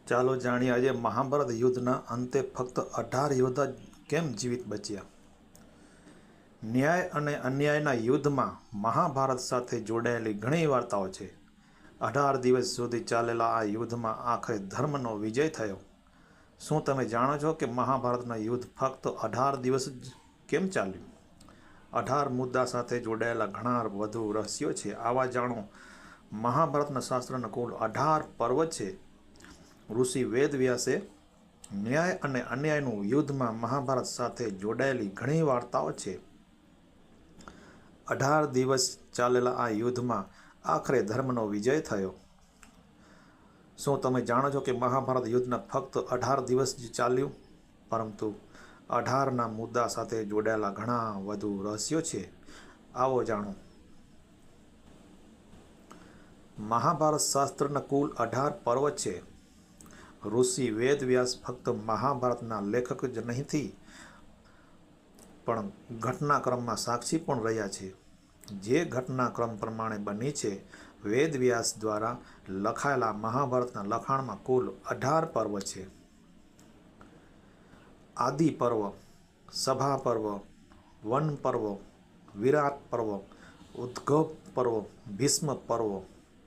ચાલો જાણીએ આજે મહાભારત યુદ્ધના અંતે ફક્ત 18 યોદ્ધા કેમ જીવિત બચ્યા. ન્યાય અને અન્યાયના યુદ્ધમાં મહાભારત સાથે જોડાયેલી ઘણી વાર્તાઓ છે. 18 દિવસ સુધી ચાલેલા આ યુદ્ધમાં આખરે ધર્મનો વિજય થયો. શું તમે જાણો છો કે મહાભારતનું યુદ્ધ ફક્ત 18 દિવસ જ કેમ ચાલ્યું? 18 મુદ્દા સાથે જોડાયેલા ઘણા વધુ રહસ્યો છે. આવા જાણો. મહાભારતના શાસ્ત્રના કુલ 18 પર્વ છે. ઋષિ વેદવ્યાસે ન્યાય અને અન્યાયનું યુદ્ધમાં મહાભારત સાથે જોડાયેલી ઘણી વાર્તાઓ છે. 18 દિવસ ચાલેલા આ યુદ્ધમાં આખરે ધર્મનો વિજય થયો. શું તમે જાણો છો કે મહાભારત યુદ્ધના ફક્ત 18 દિવસ જ ચાલ્યું, પરંતુ 18ના મુદ્દા સાથે જોડાયેલા ઘણા વધુ રહસ્યો છે? આવો જાણો. મહાભારત શાસ્ત્રના કુલ 18 પર્વ છે. ઋષિ વેદવ્યાસ ફક્ત મહાભારતના લેખક જ નથી, પણ ઘટનાક્રમમાં સાક્ષી પણ રહ્યા છે. જે ઘટનાક્રમ પ્રમાણે બની છે. વેદવ્યાસ દ્વારા લખાયેલા મહાભારતના લખાણમાં કુલ 18 પર્વ છે. આદિ પર્વ, સભા પર્વ, વન પર્વ, વિરાટ પર્વ, ઉદ્યોગ પર્વ, ભીષ્મ પર્વ,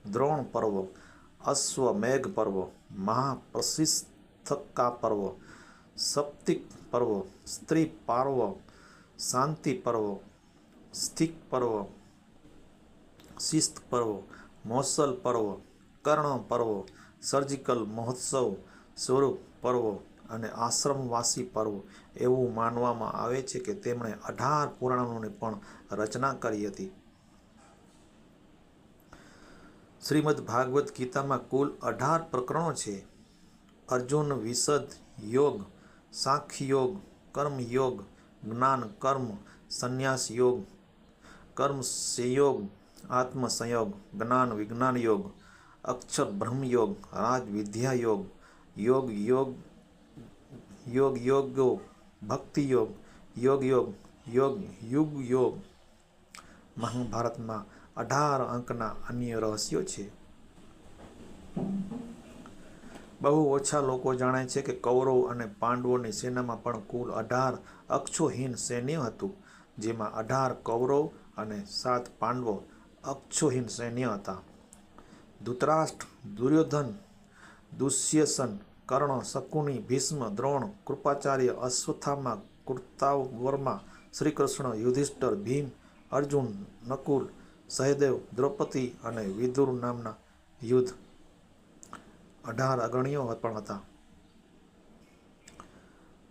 દ્રોણ પર્વ, અશ્વમેઘ પર્વ, મહાપ્રતિષ્ઠા પર્વ, સપ્તિક પર્વ, સ્ત્રી પર્વ, શાંતિ પર્વ, સ્થિક પર્વ, શિસ્ત પર્વ, મોસલ પર્વ, કર્ણ પર્વ, સર્જિકલ મહોત્સવ, સ્વરૂપ પર્વ અને આશ્રમવાસી પર્વ. એવું માનવામાં આવે છે કે તેમણે 18 પુરાણોની પણ રચના કરી હતી. શ્રીમદ ભાગવત ગીતામાં કુલ 18 પ્રકરણો છે. અર્જુન વિષદ યોગ, સાંખ્ય યોગ, કર્મ યોગ, જ્ઞાન કર્મ સંન્યાસ યોગ, કર્મ સંયોગ, આત્મ સંયોગ, જ્ઞાન વિજ્ઞાન યોગ, અક્ષર બ્રહ્મ યોગ, રાજ વિદ્યા યોગ, યોગ યોગ યોગ યોગો, ભક્તિ યોગ, યોગ યોગ, યોગ યુગ યોગ. મહાભારતમાં 18 અંકના અન્ય રહસ્યો છે. બહુ ઓછા લોકો જાણે છે કે કૌરવ અને પાંડવોની સેનામાં પણ કુલ 18 અક્ષોહીન સૈન્ય હતું, જેમાં 18 કૌરવ અને 7 પાંડવો અક્ષોહીન સૈન્ય હતા. ધૃતરાષ્ટ્ર, દુર્યોધન, દુશ્યસન, કર્ણ, શકુની, ભીષ્મ, દ્રોણ, કૃપાચાર્ય, અશ્વત્થામા, કૃતાવર્મા, શ્રીકૃષ્ણ, યુધિષ્ઠિર, ભીમ, અર્જુન, નકુલ, સહદેવ, દ્રૌપદી અને વિદુર નામના યુદ્ધ 18 અગ્રણીઓ પણ હતા.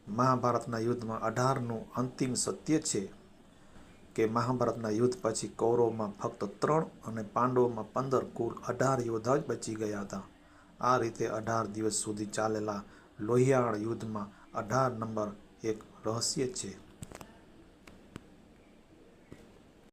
મહાભારતના યુદ્ધમાં 18નું અંતિમ સત્ય છે કે મહાભારતના યુદ્ધ પછી કૌરવોમાં ફક્ત 3 અને પાંડવોમાં 15 કુલ 18 યોદ્ધા જ બચી ગયા હતા. આ રીતે 18 દિવસ સુધી ચાલેલા લોહિયાળ યુદ્ધમાં 18 નંબર એક રહસ્ય છે.